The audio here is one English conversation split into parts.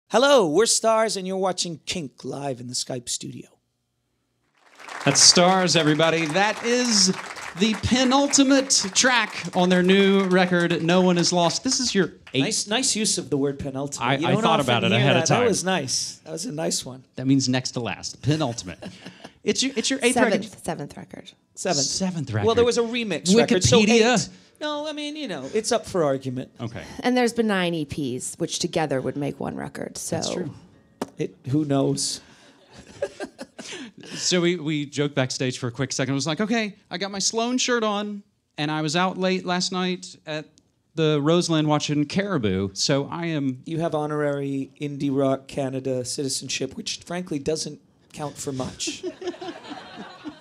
Hello, we're Stars, and you're watching Kink live in the Skype studio. That's Stars, everybody. That is the penultimate track on their new record, No One Is Lost. This is your eighth. Nice use of the word penultimate. I thought about it ahead of time. That was nice. That was a nice one. That means next to last. Penultimate. It's your eighth record. Seventh record. Seventh record. Well, there was a remix record. So Wikipedia. No, I mean, it's up for argument. Okay. And there's been 9 EPs, which together would make one record. So That's true. Who knows? So we joked backstage for a quick second. I was like, okay, I got my Sloan shirt on, and I was out late last night at the Roseland watching Caribou, so I am... You have honorary Indie Rock Canada citizenship, which frankly doesn't count for much.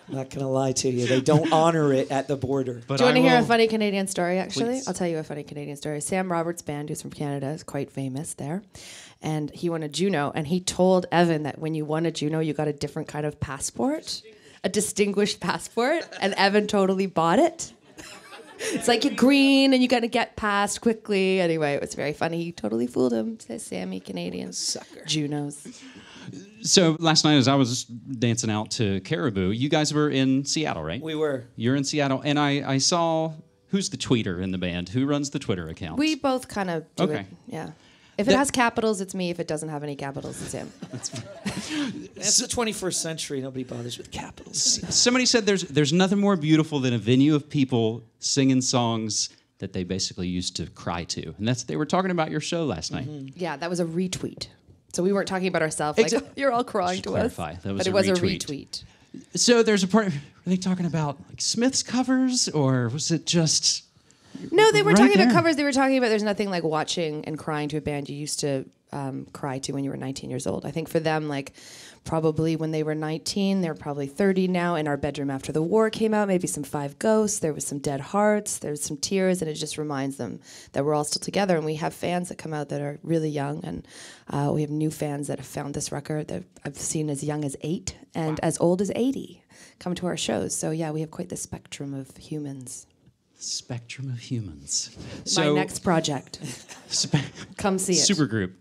I'm not going to lie to you. They don't honor it at the border. Do you want to hear a funny Canadian story, actually? Please. I'll tell you a funny Canadian story. Sam Roberts' band, who's from Canada, is quite famous there. And he won a Juno, and he told Evan that when you won a Juno, you got a different kind of passport, a distinguished passport, and Evan totally bought it. It's like you're green, and you got to get past quickly. Anyway, it was very funny. He totally fooled him. Says Sammy, Canadian. Sucker. Junos. So last night, as I was dancing out to Caribou, you guys were in Seattle, right? We were. You're in Seattle, and I saw... Who's the tweeter in the band? Who runs the Twitter account? We both kind of do it. Yeah. If it has capitals, it's me. If it doesn't have any capitals, it's him. It's the 21st century. Nobody bothers with capitals. Somebody said there's nothing more beautiful than a venue of people singing songs that they basically used to cry to. And they were talking about your show last night. Yeah, that was a retweet. So we weren't talking about ourselves like, you're all crying to us. That but it was a retweet. So there's a part, were they talking about like Smith's covers, or was it just... No, they were right talking there? about covers. They were talking about there's nothing like watching and crying to a band you used to cry to when you were 19 years old. I think for them, like, probably when they were 19, they're probably 30 now. In Our Bedroom After the War came out, maybe some Five Ghosts. There was some Dead Hearts. There was some tears, and it just reminds them that we're all still together. And we have fans that come out that are really young, and we have new fans that have found this record that I've seen as young as 8 and as old as 80 come to our shows. So, yeah, we have quite the spectrum of humans. Spectrum of humans. My next project. Come see it. Supergroup.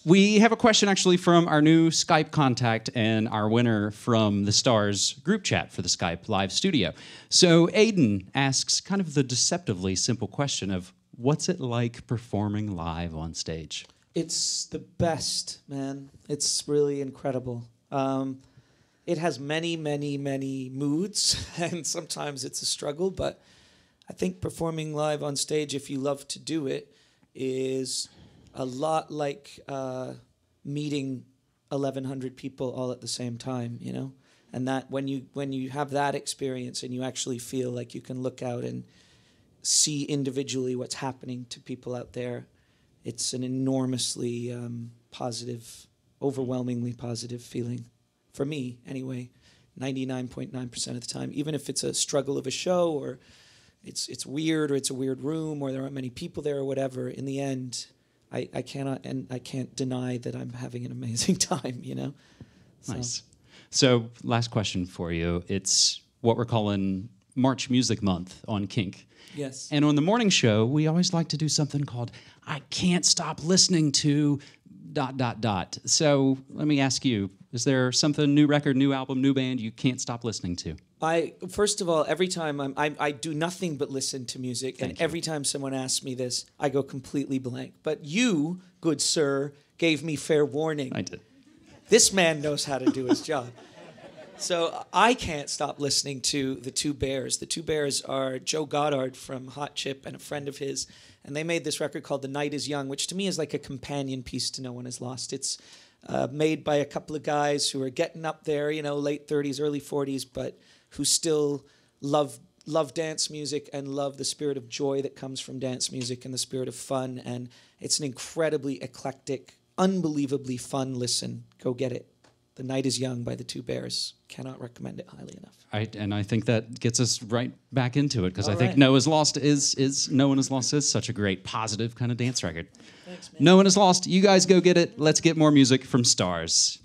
We have a question actually from our new Skype contact and our winner from the Stars group chat for the Skype live studio. So Aiden asks kind of the deceptively simple question of, what's it like performing live on stage? It's the best, man. It's really incredible. It has many, many, many moods, and sometimes it's a struggle, but I think performing live on stage, if you love to do it, is a lot like meeting 1,100 people all at the same time, you know? And that when you have that experience and you actually feel like you can look out and see individually what's happening to people out there, it's an enormously positive, overwhelmingly positive feeling. For me, anyway, 99.9% of the time, even if it's a struggle of a show or it's weird or it's a weird room or there aren't many people there or whatever, in the end, I can't deny that I'm having an amazing time, you know? Nice. So last question for you. It's what we're calling March Music Month on Kink. Yes. And on the morning show, we always like to do something called I Can't Stop Listening to ... So let me ask you, is there something, new record, new album, new band you can't stop listening to? First of all, every time I do nothing but listen to music, and every time someone asks me this, I go completely blank. But you, good sir, gave me fair warning. I did. This man knows how to do his job. So I can't stop listening to the Two Bears. The Two Bears are Joe Goddard from Hot Chip and a friend of his, and they made this record called The Night Is Young, which to me is like a companion piece to No One Is Lost. It's made by a couple of guys who are getting up there, you know, late 30s, early 40s, but who still love dance music and love the spirit of joy that comes from dance music and the spirit of fun. And it's an incredibly eclectic, unbelievably fun listen. Go get it. The Night Is Young by the Two Bears. Cannot recommend it highly enough. And I think that gets us right back into it, because I think right. No One Is Lost is such a great, positive kind of dance record. Thanks, man. No One Is Lost. You guys go get it. Let's get more music from Stars.